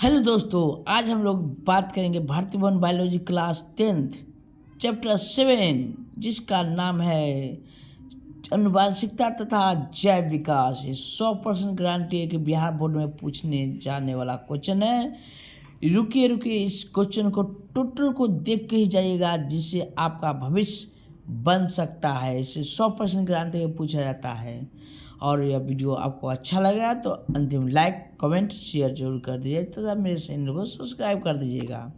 Hello दोस्तों, आज हम लोग बात करेंगे भारतीय one biology class 10th chapter 7 जिसका नाम है अनुवांशिकता तथा जैव विकास। ये 100% गारंटी है कि बिहार बोर्ड में पूछने जाने वाला क्वेश्चन है। रुकिए रुकिए, इस क्वेश्चन को टोटल को देख के ही जाइएगा जिससे आपका भविष्य बन सकता है। इसे 100% गारंटी पूछा जाता है। और यह वीडियो आपको अच्छा लगा तो अंतिम लाइक कमेंट शेयर जरूर कर दीजिए तथा मेरे चैनल को सब्सक्राइब कर दीजिएगा।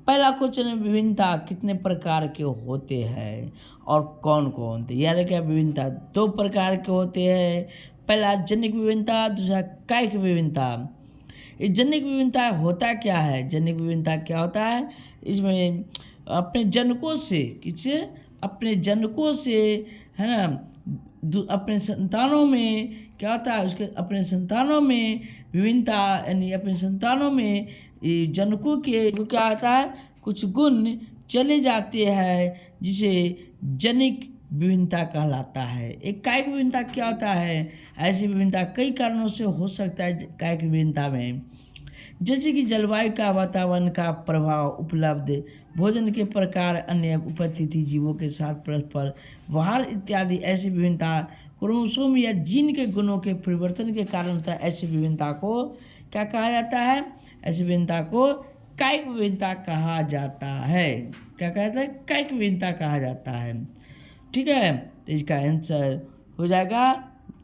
पहला क्वेश्चन है, विभिन्नता कितने प्रकार के होते हैं और कौन कौन थे। यानी क्या विभिन्नता 2 प्रकार के होते हैं। पहला जनिक विभिन्नता, दूसरा कायिक विभिन्नता। ये जनिक विभिन्नता होता क्या है? जनिक विभिन्नता क्या होता है? इसमें अपने जनकों से है ना, अपने संतानों में क्या होता है, उसके अपने संतानों में विभिन्नता, यानी अपने संतानों में जनकों के क्या होता है, कुछ गुण चले जाते हैं जिसे जनिक विभिन्नता कहलाता है। एक कायिक विभिन्नता क्या होता है? ऐसी विभिन्नता कई कारणों से हो सकता है कायिक विभिन्नता में, जैसे कि जलवायु का, वातावरण का प्रभाव, उपलब्ध भोजन के प्रकार, अन्य उपस्थिति जीवों के साथ परस्पर व्यवहार इत्यादि। ऐसी विभिन्नता क्रोमोसोम या जीन के गुणों के परिवर्तन के कारण था। ऐसी विभिन्नता को क्या कहा जाता है? ऐसी विभिन्नता को कायिक विभिन्नता कहा जाता है। क्या कहा जाता है? कायिक विभिन्नता कहा जाता है। ठीक है, तो इसका आंसर हो जाएगा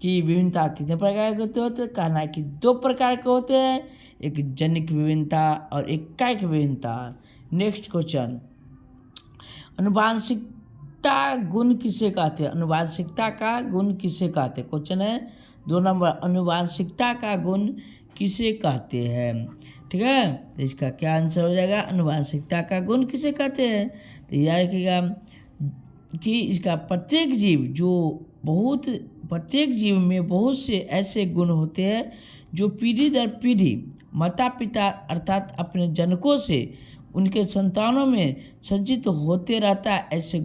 कि विभिन्नता कितने प्रकार के होते हैं। कहना है कि 2 प्रकार के होते हैं, एक जनिक विभिन्नता और एक कायिक विभिन्नता। नेक्स्ट क्वेश्चन, अनुवांशिकता गुण किसे कहते हैं? अनुवांशिकता का गुण किसे कहते हैं? क्वेश्चन है 2 नंबर, अनुवांशिकता का गुण किसे कहते हैं? ठीक है, तो इसका क्या आंसर हो जाएगा? अनुवांशिकता का गुण किसे कहते हैं? तो याद रखिएगा कि इसका प्रत्येक जीव में बहुत से ऐसे गुण होते हैं जो पीढ़ी दर पीढ़ी माता पिता अर्थात अपने जनकों से उनके संतानों में संचित होते रहता है। ऐसे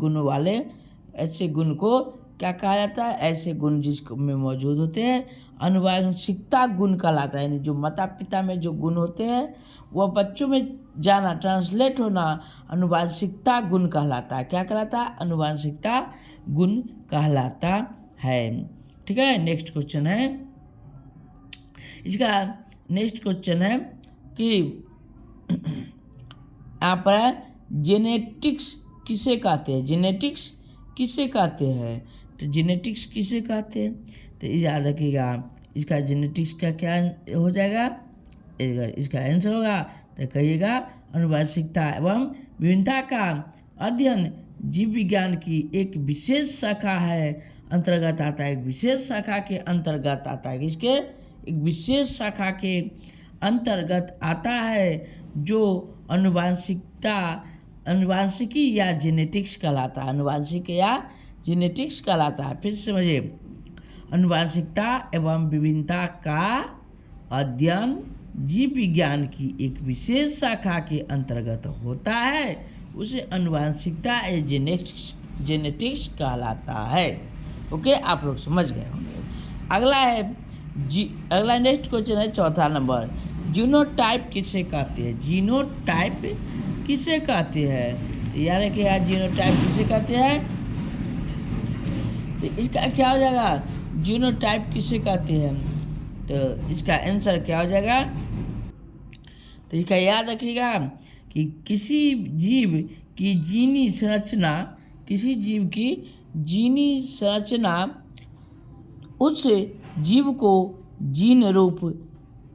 गुण को क्या कहा जाता है? ऐसे गुण जिसमें मौजूद होते हैं अनुवांशिकता गुण कहलाता है। यानी जो माता पिता में जो गुण होते हैं वह बच्चों में जाना, ट्रांसलेट होना अनुवांशिकता गुण कहलाता है। क्या कहलाता है? अनुवांशिकता गुण कहलाता है। ठीक है, नेक्स्ट क्वेश्चन है, इसका नेक्स्ट क्वेश्चन है कि यहाँ पर जेनेटिक्स किसे कहते हैं? जेनेटिक्स किसे कहते हैं? तो जेनेटिक्स किसे कहते हैं? तो याद रखिएगा इसका जेनेटिक्स का क्या हो जाएगा? इसका आंसर होगा तो कहिएगा अनुवांशिकता एवं विभिन्नता का अध्ययन जीव विज्ञान की एक विशेष शाखा है, अंतर्गत आता है। एक विशेष शाखा के अंतर्गत आता है। इसके एक विशेष शाखा के अंतर्गत आता है जो अनुवांशिकी या जेनेटिक्स कहलाता है। अनुवांशिक या जेनेटिक्स कहलाता है। फिर समझिए, अनुवांशिकता एवं विभिन्नता का अध्ययन जीव विज्ञान की एक विशेष शाखा के अंतर्गत होता है, उसे अनुवांशिकता या जेनेटिक्स कहलाता है। ओके, आप लोग समझ गए होंगे। अगला नेक्स्ट क्वेश्चन है 4था नंबर, जीनोटाइप किसे कहते हैं? जीनोटाइप किसे कहते हैं? तो याद रखिए यार, जीनोटाइप किसे कहते हैं? तो इसका क्या हो जाएगा? जीनोटाइप किसे कहते हैं? तो इसका आंसर क्या हो जाएगा? तो इसका याद रखिएगा कि किसी जीव की जीनी संरचना उस जीव को जीन रूप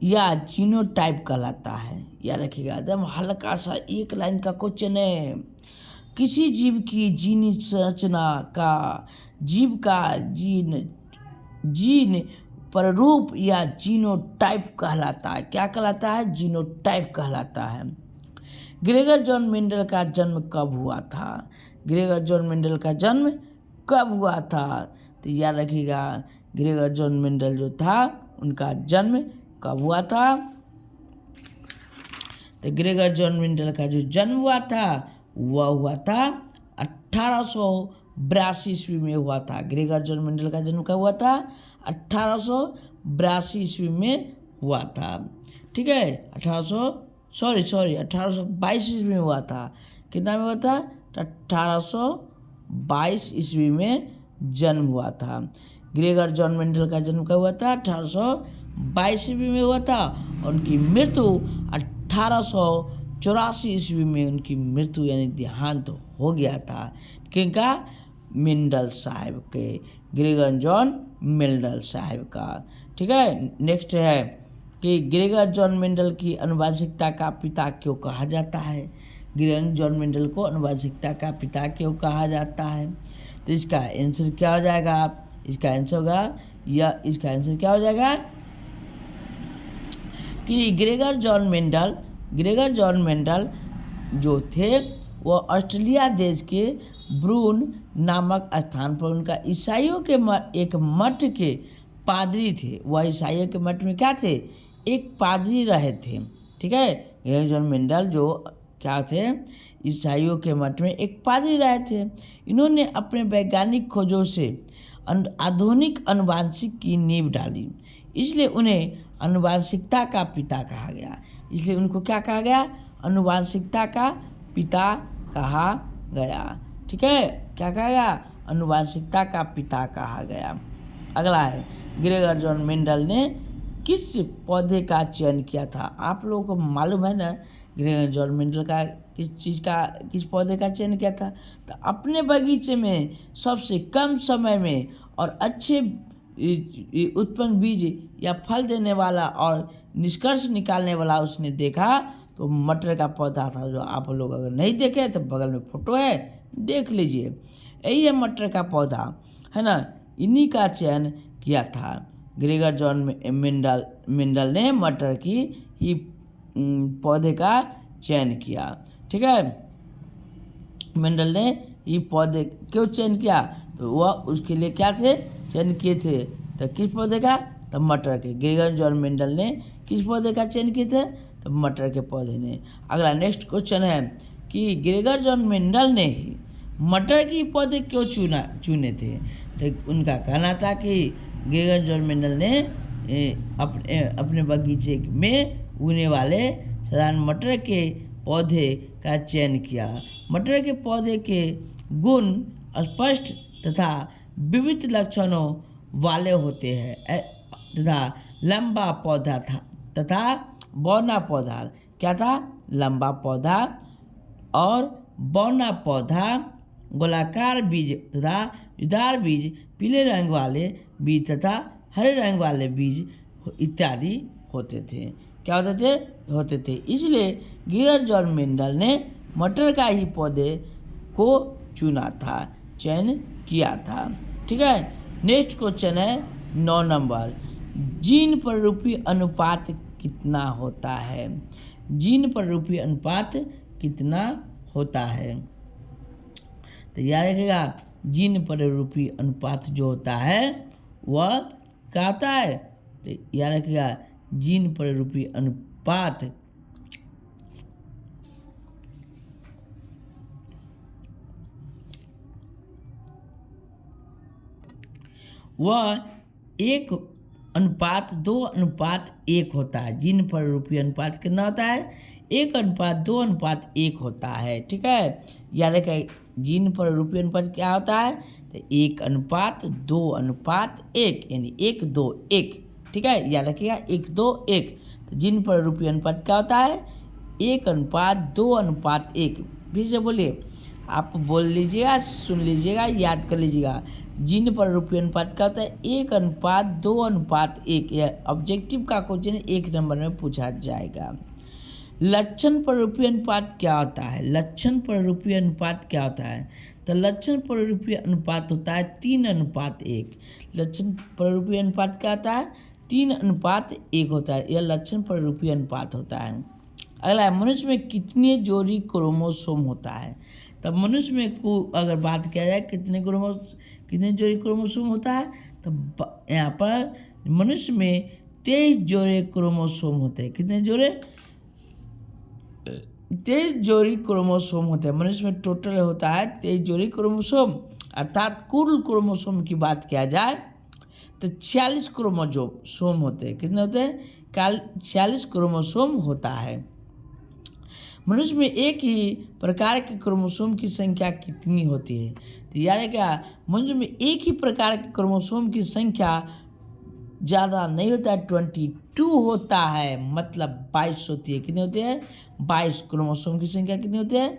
या जीनोटाइप कहलाता है। याद रखिएगा, एकदम हल्का सा 1 लाइन का क्वेश्चन है। किसी जीव की जीनी संरचना का जीव का जीन प्ररूप या जीनोटाइप कहलाता है। क्या कहलाता है? जीनोटाइप कहलाता है। ग्रेगर जॉन मेंडल का जन्म कब हुआ था? ग्रेगर जॉन मेंडल का जन्म कब हुआ था? तो याद रखिएगा, ग्रेगर जॉन मेंडल जो था उनका जन्म कब हुआ था? तो ग्रेगर जॉन मेंडल का जो जन्म हुआ था वह हुआ था 1882 ईस्वी में हुआ था। ग्रेगर जॉन मेंडल का जन्म कब हुआ था? 1882 ईस्वी में हुआ था। ठीक है। 1822 ईस्वी में हुआ था। कितना में हुआ था? 1822 ईस्वी में जन्म हुआ था। ग्रेगर जॉन मेंडल का जन्म कब हुआ था? 1822 ईस्वी में हुआ था। और उनकी मृत्यु 1884 ईस्वी में उनकी मृत्यु यानी देहांत हो गया था। किनका? मेंडल साहब के, ग्रेगर जॉन मेंडल साहब का। ठीक है। नेक्स्ट है कि ग्रेगर जॉन मेंडल की आनुवंशिकता का पिता क्यों कहा जाता है? ग्रेगर जॉन मेंडल को आनुवंशिकता का पिता क्यों कहा जाता है? तो इसका आंसर क्या हो जाएगा? इसका आंसर होगा इसका आंसर क्या हो जाएगा कि ग्रेगर जॉन मेंडल जो थे वो ऑस्ट्रेलिया देश के ब्रून नामक स्थान पर उनका ईसाइयों के एक मठ के पादरी थे। वह ईसाइयों के मठ में क्या थे? एक पादरी रहे थे। ठीक है। ग्रेगर जॉन मेंडल जो क्या थे? ईसाइयों के मठ में एक पादरी रहे थे। इन्होंने अपने वैज्ञानिक खोजों से आधुनिक अनुवांशिक की नींव डाली, इसलिए उन्हें आनुवंशिकता का पिता कहा गया। इसलिए उनको क्या कहा गया? आनुवंशिकता का पिता कहा गया। ठीक है। क्या कहा गया? आनुवंशिकता का पिता कहा गया। अगला है, ग्रेगर जॉन मेंडल ने किस पौधे का चयन किया था? आप लोगों को मालूम है ना ग्रेगर जॉन मेंडल का किस पौधे का चयन किया था? तो अपने बगीचे में सबसे कम समय में और अच्छे उत्पन्न बीज या फल देने वाला और निष्कर्ष निकालने वाला उसने देखा तो मटर का पौधा था। जो आप लोग अगर नहीं देखे तो बगल में फोटो है, देख लीजिए। यही है मटर का पौधा, है ना। इन्हीं का चयन किया था। ग्रेगर जॉन मेंडल ने मटर की ही पौधे का चयन किया। ठीक है। मेंडल ने ये पौधे क्यों चयन किया? तो वह उसके लिए क्या थे? चयन किए थे। तो किस पौधे का? तो मटर के। ग्रेगर जॉन मेंडल ने किस पौधे का चयन किए थे? तो मटर के पौधे ने। अगला नेक्स्ट क्वेश्चन है कि ग्रेगर जॉन मेंडल ने ही मटर के पौधे क्यों चुने थे? तो उनका कहना था कि ग्रेगर जॉन मेंडल ने अपने बगीचे में उगने वाले साधारण मटर के पौधे का चयन किया। मटर के पौधे के गुण स्पष्ट तथा विविध लक्षणों वाले होते हैं तथा लंबा पौधा था तथा बौना पौधा। क्या था? लंबा पौधा और बौना पौधा, गोलाकार बीज तथा युदार बीज, पीले रंग वाले बीज तथा हरे रंग वाले बीज इत्यादि होते थे। क्या होते थे? इसलिए ग्रेगर जॉन मेंडल ने मटर का ही पौधे को चुना था, चयन किया था। ठीक है। नेक्स्ट क्वेश्चन है 9 नंबर, जीन प्ररूपी अनुपात कितना होता है? जीन प्ररूपी अनुपात कितना होता है? तो याद रखिएगा, जीन प्ररूपी अनुपात जो होता है वह क्या होता है? तो याद रखिएगा, जीन प्ररूपी अनुपात वह 1:2:1 होता है। जीन प्ररूपी अनुपात कितना होता है? 1:2:1 होता है। ठीक है। याद रखें, जीन प्ररूपी अनुपात क्या होता है? तो 1:2:1 यानी 1:2:1। ठीक है। याद रखिएगा 1:2:1। तो जीन प्ररूपी अनुपात क्या होता है? 1:2:1। फिर से बोलिए, आप बोल लीजिएगा, सुन लीजिएगा, याद कर लीजिएगा। जीन प्ररूपी अनुपात क्या होता है? 1:2:1। यह ऑब्जेक्टिव का क्वेश्चन 1 नंबर में पूछा जाएगा। लक्षण प्ररूपी अनुपात क्या होता है? लक्षण प्ररूपी अनुपात क्या होता है? तो लक्षण प्ररूपी अनुपात होता है 3:1। लक्षण प्ररूपी अनुपात क्या होता है? 3:1 होता है। यह लक्षण प्ररूपी अनुपात होता है। अगला है, मनुष्य में कितने जोड़ी क्रोमोसोम होता है? तब मनुष्य में को अगर बात किया जाए कितने जोड़ी क्रोमोसोम होता है, तो यहाँ पर मनुष्य में 23 जोड़े क्रोमोसोम होते हैं। कितने जोड़े? 23 जोड़ी क्रोमोसोम होते हैं। मनुष्य में टोटल होता है 23 जोड़ी क्रोमोसोम। अर्थात कुल क्रोमोसोम की बात किया जाए तो 46 क्रोमोसोम होते हैं। कितने होते हैं? 46 क्रोमोसोम होता है। मनुष्य में एक ही प्रकार के क्रोमोसोम की संख्या कितनी होती है? तो यानी क्या, मनुष्य में एक ही प्रकार के क्रोमोसोम की संख्या ज़्यादा नहीं होता है, 22 होता है, मतलब 22 होती है। कितनी होती है? 22। क्रोमोसोम की संख्या कितनी होती है?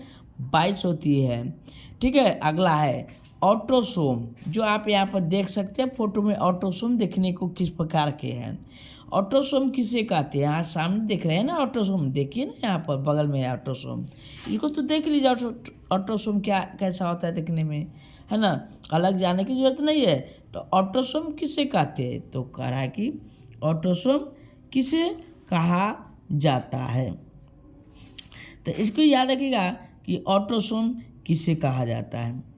22 होती है। ठीक है, अगला है ऑटोसोम, जो आप यहाँ पर देख सकते हैं फोटो में। ऑटोसोम देखने को किस प्रकार के हैं? ऑटोसोम किसे कहते हैं? यहाँ सामने देख रहे हैं ना ऑटोसोम, देखिए ना यहाँ पर बगल में है ऑटोसोम, इसको तो देख लीजिए। ऑटोसोम क्या कैसा होता है देखने में, है ना, अलग जाने की जरूरत नहीं है। तो ऑटोसोम किसे कहते हैं? तो कह रहा है कि ऑटोसोम किसे कहा जाता है। तो इसको याद रखिएगा कि ऑटोसोम किसे कहा जाता है।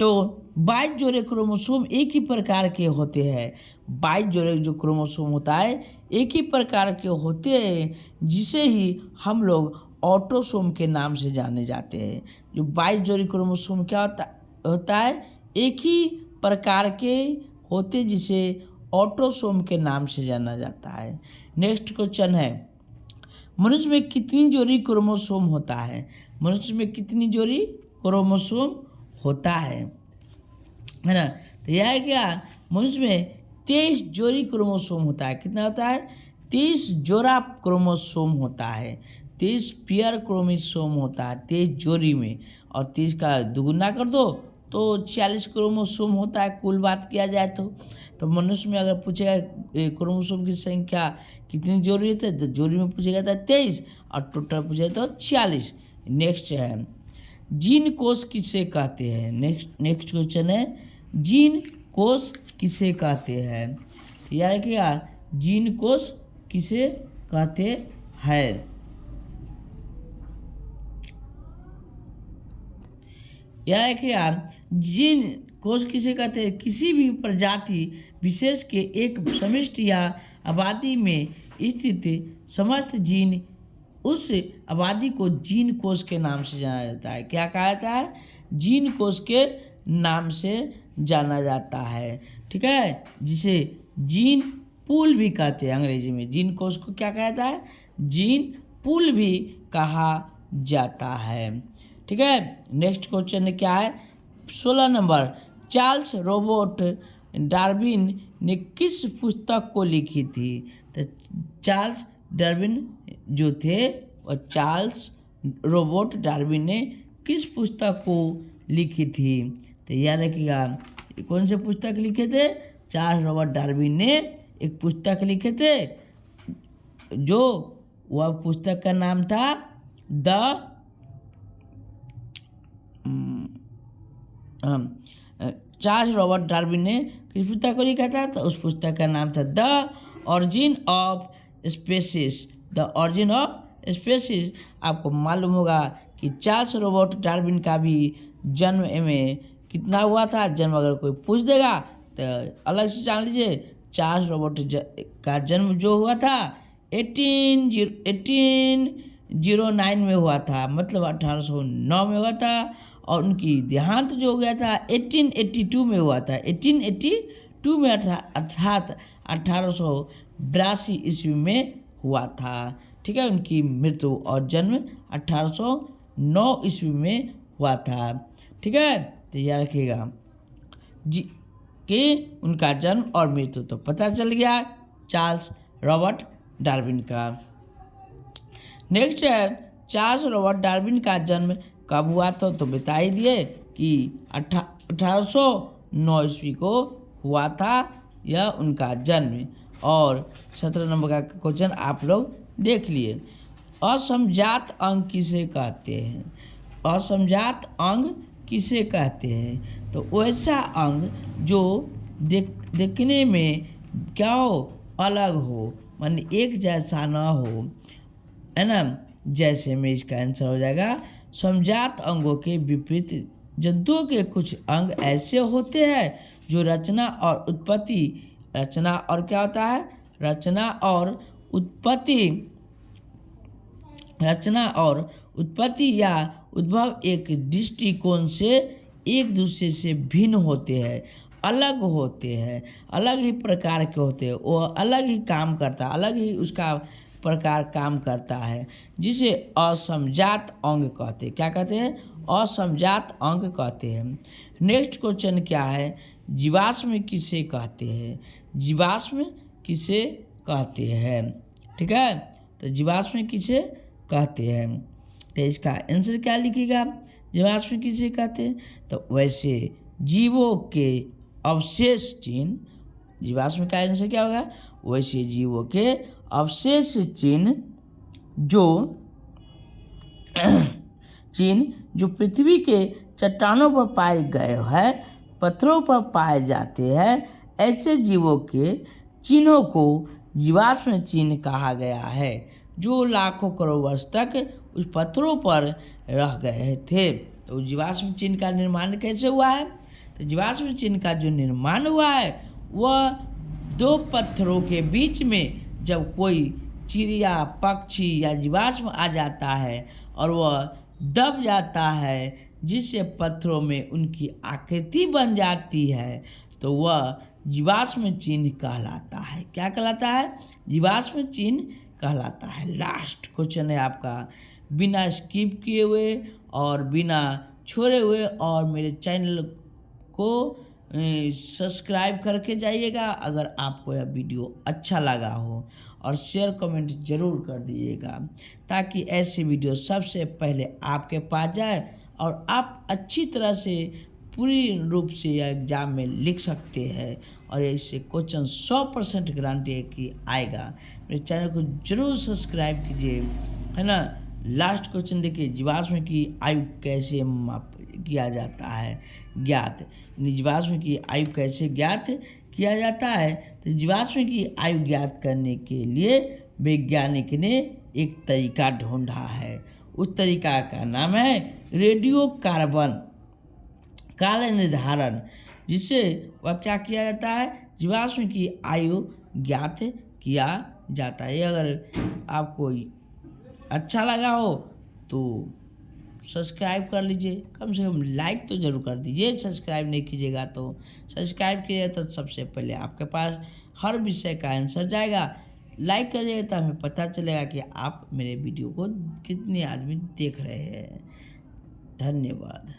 तो 22 जोड़े क्रोमोसोम एक ही प्रकार के होते हैं। 22 जोड़े जो क्रोमोसोम होता है एक ही प्रकार के होते हैं, जिसे ही हम लोग ऑटोसोम के नाम से जाने जाते हैं। जो 22 जोड़ी क्रोमोसोम क्या होता है? एक ही प्रकार के होते, जिसे ऑटोसोम के नाम से जाना जाता है। नेक्स्ट क्वेश्चन है, मनुष्य में कितनी जोड़ी क्रोमोसोम होता है? मनुष्य में कितनी जोड़ी क्रोमोसोम होता है ना? तो यह है क्या, मनुष्य में 23 जोड़ी क्रोमोसोम होता है। कितना होता है? 23 जोड़ा क्रोमोसोम होता है। 23 पेयर क्रोमोसोम होता है 23 जोड़ी में, और 30 का दुगुना कर दो तो 46 क्रोमोसोम होता है कुल बात किया जाए तो मनुष्य में अगर पूछेगा क्रोमोसोम की संख्या कितनी जोड़ी होती है, तो जोड़ी में पूछेगा तो 23 और टोटल पूछेगा तो 46। नेक्स्ट है, जीन कोष किसे कहते हैं? नेक्स्ट क्वेश्चन है, जीन कोष किसे कहते हैं? यार क्या, जीन कोष किसे कहते हैं? यह क्या, जीन कोष किसे कहते हैं? किसी भी प्रजाति विशेष के एक समष्टि या आबादी में स्थित समस्त जीन, उस आबादी को जीन कोष के नाम से जाना जाता है। क्या कहा जाता है? जीन कोष के नाम से जाना जाता है। ठीक है, जिसे जीन पूल भी कहते हैं अंग्रेजी में। जीन कोष को क्या कहा जाता है? जीन पूल भी कहा जाता है। ठीक है, नेक्स्ट क्वेश्चन क्या है? 16 नंबर, चार्ल्स रोबर्ट डार्विन ने किस पुस्तक को लिखी थी? तो चार्ल्स डार्विन जो थे, और चार्ल्स रोबर्ट डार्विन ने किस पुस्तक को लिखी थी? तो याद रखिएगा, कौन से पुस्तक लिखे थे? चार्ल्स रॉबर्ट डार्विन ने एक पुस्तक लिखे थे, जो वह पुस्तक का नाम था चार्ल्स रॉबर्ट डार्विन ने किस पुस्तक को लिखा था? तो उस पुस्तक का नाम था the origin of species. The origin of species. आपको मालूम होगा कि चार्ल्स रॉबर्ट डार्विन का भी जन्म में कितना हुआ था? जन्म अगर कोई पूछ देगा तो अलग से जान लीजिए। चार्ल्स रॉबर्ट का जन्म जो हुआ था 1809 में हुआ था, मतलब 1809 में हुआ था। और उनकी देहांत जो हो गया था 1882 में हुआ था। 1882 में अर्थात 1882 ईस्वी में हुआ था। ठीक है, उनकी मृत्यु और जन्म 1809 ईस्वी में हुआ था। ठीक है, तो याद रखिएगा जी कि उनका जन्म और मृत्यु तो पता चल गया चार्ल्स रॉबर्ट डार्विन का। नेक्स्ट है, चार्ल्स रॉबर्ट डार्विन का जन्म कब हुआ था? तो बता ही दिए कि 1809 ईस्वी को हुआ था यह उनका जन्म। और 17 नंबर का क्वेश्चन आप लोग देख लिए, असमजात अंग किसे कहते हैं? असमजात अंग किसे कहते हैं? तो वैसा अंग जो देखने में क्या हो? अलग हो, माने एक जैसा ना हो, है ना। जैसे में इसका आंसर हो जाएगा, समजात अंगों के विपरीत जंतुओं के कुछ अंग ऐसे होते हैं जो रचना और उत्पत्ति या उद्भव एक दृष्टिकोण से एक दूसरे से भिन्न होते हैं। अलग होते हैं, अलग ही प्रकार के होते हैं, वो अलग ही काम करता है, अलग ही उसका प्रकार काम करता है, जिसे असमजात अंग कहते हैं। क्या कहते हैं? असमजात अंग कहते हैं। नेक्स्ट क्वेश्चन क्या है? जीवाश्म किसे कहते हैं? जीवाश्म किसे कहते हैं? ठीक है, तो जीवाश्म किसे कहते हैं, तो इसका आंसर क्या लिखिएगा? जीवाश्म किसे कहते हैं? तो वैसे जीवों के अवशेष चिन्ह, जीवाश्म का आंसर क्या होगा? वैसे जीवों के अवशेष चिन्ह जो पृथ्वी के चट्टानों पर पाए गए हैं, पत्थरों पर पाए जाते हैं, ऐसे जीवों के चिन्हों को जीवाश्म चिन्ह कहा गया है, जो लाखों करोड़ वर्ष तक उस पत्थरों पर रह गए थे। तो जीवाश्म चिन्ह का निर्माण कैसे हुआ है? तो जीवाश्म चिन्ह का जो निर्माण हुआ है वह दो पत्थरों के बीच में जब कोई चिड़िया, पक्षी या जीवाश्म आ जाता है और वह दब जाता है, जिससे पत्थरों में उनकी आकृति बन जाती है, तो वह जीवाश्म चिन्ह कहलाता है। क्या कहलाता है? जीवाश्म चिन्ह कहलाता है। लास्ट क्वेश्चन है आपका, बिना स्किप किए हुए और बिना छोड़े हुए, और मेरे चैनल को सब्सक्राइब करके जाइएगा अगर आपको यह वीडियो अच्छा लगा हो, और शेयर कमेंट ज़रूर कर दीजिएगा, ताकि ऐसे वीडियो सबसे पहले आपके पास जाए और आप अच्छी तरह से पूरी रूप से यह एग्ज़ाम में लिख सकते हैं, और इससे क्वेश्चन 100% गारंटी है कि आएगा। मेरे चैनल को जरूर सब्सक्राइब कीजिए, है ना। लास्ट क्वेश्चन देखिए, जीवाश्म की आयु कैसे माप किया जाता है ज्ञात? जीवाश्म की आयु कैसे ज्ञात किया जाता है? तो जीवाश्म की आयु ज्ञात करने के लिए वैज्ञानिक ने एक तरीका ढूंढा है। उस तरीका का नाम है रेडियो कार्बन काल निर्धारण, जिससे वह क्या किया जाता है? जीवाश्म की आयु ज्ञात किया जाता है। अगर आपको अच्छा लगा हो तो सब्सक्राइब कर लीजिए, कम से कम लाइक तो ज़रूर कर दीजिए। सब्सक्राइब नहीं कीजिएगा तो सब्सक्राइब कीजिए, तो सबसे पहले आपके पास हर विषय का आंसर जाएगा। लाइक करिएगा तो हमें पता चलेगा कि आप मेरे वीडियो को कितने आदमी देख रहे हैं। धन्यवाद।